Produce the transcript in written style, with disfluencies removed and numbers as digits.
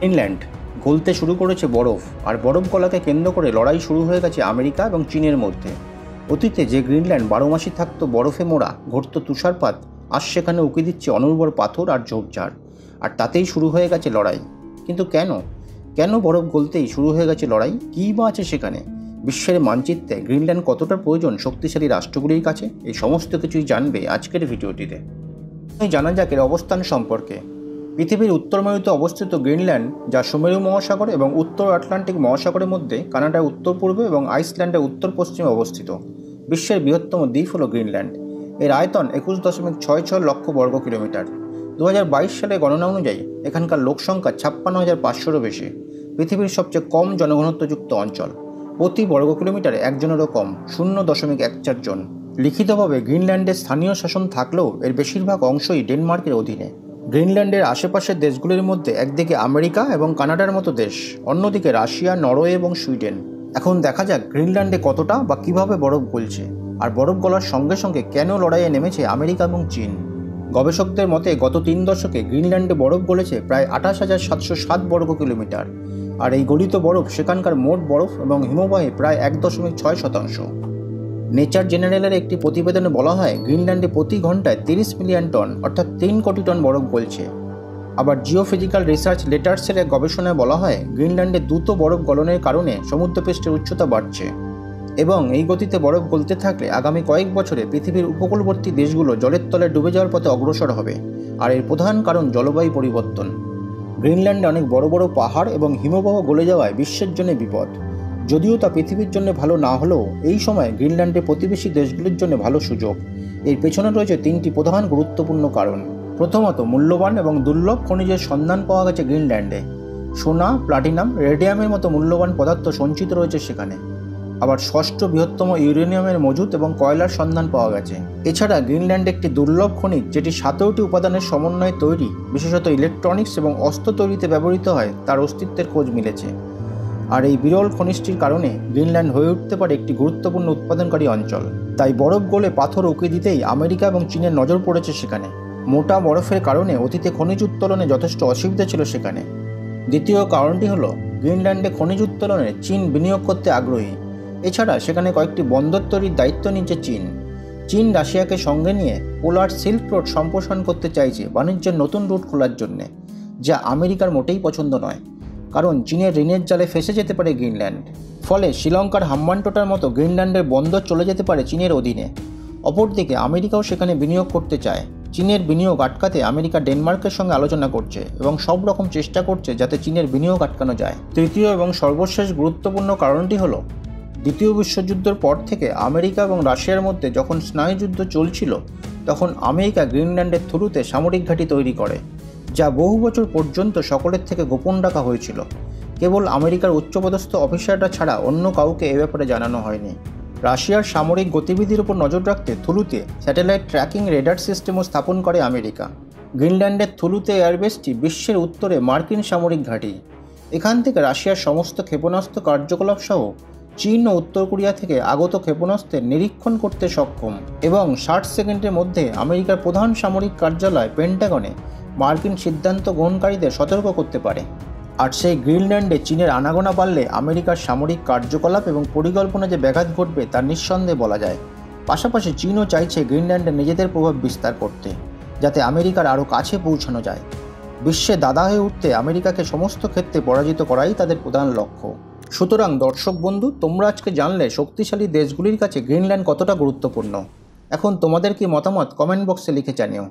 Greenland গলতে শুরু করেছে বরফ, আর বরফ গলাকে কেন্দ্র করে লড়াই শুরু হয়ে গেছে আমেরিকা এবং চীনের মধ্যে। অতীতে যে গ্রিনল্যান্ড 12 মাসই থাকতো বরফে মোড়া, ঘটত তুষারপাত, আজ সেখানে উকি দিচ্ছে অনুর্বর পাথর আর ঝোপঝাড়, আর তাতেই শুরু হয়ে গেছে লড়াই। কিন্তু কেন কেন বরফ গলতেই শুরু হয়ে গেছে লড়াই? কী বা আছে সেখানে? বিশ্বের মানচিত্রে গ্রিনল্যান্ড কতটা প্রয়োজন শক্তিশালী রাষ্ট্রগুলির কাছে? এই সমস্ত কিছুই জানবে আজকের ভিডিওটিতে। জানা যাক এর অবস্থান সম্পর্কে। পৃথিবীর উত্তর মেরুতে অবস্থিত গ্রিনল্যান্ড, যা সুমেরু মহাসাগর এবং উত্তর আটলান্টিক মহাসাগরের মধ্যে, কানাডার উত্তর পূর্বে এবং আইসল্যান্ডের উত্তর পশ্চিমে অবস্থিত। বিশ্বের বৃহত্তম দ্বীপ হল গ্রিনল্যান্ড। এর আয়তন 21.66 লক্ষ বর্গ কিলোমিটার। 2022 সালে গণনা অনুযায়ী এখানকার লোকসংখ্যা 56,500-রও বেশি। পৃথিবীর সবচেয়ে কম জনঘনত্বযুক্ত অঞ্চল। প্রতি বর্গ কিলোমিটারে একজনেরও কম, 0.14 জন। লিখিতভাবে গ্রিনল্যান্ডের স্থানীয় শাসন থাকলেও এর বেশিরভাগ অংশই ডেনমার্কের অধীনে। গ্রিনল্যান্ডের আশেপাশের দেশগুলির মধ্যে একদিকে আমেরিকা এবং কানাডার মতো দেশ, অন্যদিকে রাশিয়া, নরওয়ে এবং সুইডেন। এখন দেখা যাক গ্রিনল্যান্ডে কতটা বা কিভাবে বরফ গলছে, আর বরফ গলার সঙ্গে সঙ্গে কেন লড়াইয়ে নেমেছে আমেরিকা এবং চীন। গবেষকদের মতে গত 3 দশকে গ্রিনল্যান্ডে বরফ গলেছে প্রায় 28,707 বর্গ কিলোমিটার, আর এই গলিত বরফ সেখানকার মোট বরফ এবং হিমবাহে প্রায় 1.6%। নেচার জেনারেলের একটি প্রতিবেদনে বলা হয় গ্রিনল্যান্ডে প্রতি ঘন্টায় 30 মিলিয়ন টন অর্থাৎ 3 কোটি টন বরফ গলছে। আবার জিওফিজিক্যাল রিসার্চ লেটার্সের এক গবেষণায় বলা হয় গ্রিনল্যান্ডে দ্রুত বরফ গলনের কারণে সমুদ্রপৃষ্ঠের উচ্চতা বাড়ছে, এবং এই গতিতে বরফ গলতে থাকলে আগামী কয়েক বছরে পৃথিবীর উপকূলবর্তী দেশগুলো জলের তলে ডুবে যাওয়ার পথে অগ্রসর হবে। আর এর প্রধান কারণ জলবায়ু পরিবর্তন। গ্রিনল্যান্ডে অনেক বড় বড় পাহাড় এবং হিমবাহ গলে যাওয়ায় বিশ্বের জন্য বিপদ। যদিও তা পৃথিবীর জন্য ভালো না হলেও এই সময় গ্রিনল্যান্ডের প্রতিবেশী দেশগুলির জন্য ভালো সুযোগ। এর পেছনে রয়েছে 3টি প্রধান গুরুত্বপূর্ণ কারণ। প্রথমত, মূল্যবান এবং দুর্লভ খনিজের সন্ধান পাওয়া গেছে গ্রিনল্যান্ডে। সোনা, প্লাটিনাম, রেডিয়ামের মতো মূল্যবান পদার্থ সঞ্চিত রয়েছে সেখানে। আবার ষষ্ঠ বৃহত্তম ইউরেনিয়ামের মজুত এবং কয়লার সন্ধান পাওয়া গেছে। এছাড়া গ্রিনল্যান্ড একটি দুর্লভ খনিজ যেটি 17টি উপাদানের সমন্বয়ে তৈরি, বিশেষত ইলেকট্রনিক্স এবং অস্ত্র তৈরিতে ব্যবহৃত হয়, তার অস্তিত্বের খোঁজ মিলেছে। আর এই বিরল খনিজটির কারণে গ্রিনল্যান্ড হয়ে উঠতে পারে একটি গুরুত্বপূর্ণ উৎপাদনকারী অঞ্চল। তাই বরফ গলে পাথর উকি দিতেই আমেরিকা এবং চীনের নজর পড়েছে সেখানে। মোটা বরফের কারণে অতীতে খনিজ উত্তোলনে যথেষ্ট অসুবিধা ছিল সেখানে। দ্বিতীয় কারণটি হল গ্রিনল্যান্ডে খনিজ উত্তোলনে চীন বিনিয়োগ করতে আগ্রহী। এছাড়া সেখানে কয়েকটি বন্দর তৈরির দায়িত্ব নিচ্ছে চীন। চীন রাশিয়াকে সঙ্গে নিয়ে পোলার সিল্ক রোড সম্প্রসারণ করতে চাইছে বাণিজ্যের নতুন রুট খোলার জন্যে, যা আমেরিকার মোটেই পছন্দ নয়, কারণ চীনের ঋণের জালে ফেসে যেতে পারে গ্রিনল্যান্ড। ফলে শ্রীলঙ্কার হাম্বানটোটার মতো গ্রিনল্যান্ডের বন্দর চলে যেতে পারে চীনের অধীনে। অপরদিকে আমেরিকাও সেখানে বিনিয়োগ করতে চায়। চীনের বিনিয়োগ আটকাতে আমেরিকা ডেনমার্কের সঙ্গে আলোচনা করছে এবং সব রকম চেষ্টা করছে যাতে চীনের বিনিয়োগ আটকানো যায়। তৃতীয় এবং সর্বশেষ গুরুত্বপূর্ণ কারণটি হলো দ্বিতীয় বিশ্বযুদ্ধের পর থেকে আমেরিকা এবং রাশিয়ার মধ্যে যখন স্নায়ুযুদ্ধ চলছিল, তখন আমেরিকা গ্রিনল্যান্ডের থ্রুতে সামরিক ঘাঁটি তৈরি করে, যা বহু বছর পর্যন্ত সকলের থেকে গোপন রাখা হয়েছিল। কেবল আমেরিকার উচ্চপদস্থ অফিসাররা ছাড়া অন্য কাউকে এ ব্যাপারে জানানো হয়নি। রাশিয়ার সামরিক গতিবিধির উপর নজর রাখতে থুলুতে স্যাটেলাইট ট্র্যাকিং রেডার সিস্টেমও স্থাপন করে আমেরিকা। গ্রিনল্যান্ডের থুলুতে এয়ারবেসটি বিশ্বের উত্তরে মার্কিন সামরিক ঘাঁটি। এখান থেকে রাশিয়ার সমস্ত ক্ষেপণাস্ত্র কার্যকলাপ সহ চীন ও উত্তর কোরিয়া থেকে আগত ক্ষেপণাস্ত্রের নিরীক্ষণ করতে সক্ষম, এবং 60 সেকেন্ডের মধ্যে আমেরিকার প্রধান সামরিক কার্যালয় পেন্টাগনে মার্কিন সিদ্ধান্ত গ্রহণকারীদের সতর্ক করতে পারে। আর সেই গ্রিনল্যান্ডে চীনের আনাগোনা বাড়লে আমেরিকার সামরিক কার্যকলাপ এবং পরিকল্পনা যে ব্যাঘাত ঘটবে তা নিঃসন্দেহে বলা যায়। পাশাপাশি চীনও চাইছে গ্রিনল্যান্ডে নিজেদের প্রভাব বিস্তার করতে, যাতে আমেরিকার আরও কাছে পৌঁছানো যায়। বিশ্বে দাদা হয়ে উঠতে আমেরিকাকে সমস্ত ক্ষেত্রে পরাজিত করাই তাদের প্রধান লক্ষ্য। সুতরাং দর্শক বন্ধু, তোমরা আজকে জানলে শক্তিশালী দেশগুলির কাছে গ্রিনল্যান্ড কতটা গুরুত্বপূর্ণ। এখন তোমাদের কি মতামত কমেন্ট বক্সে লিখে জানিও।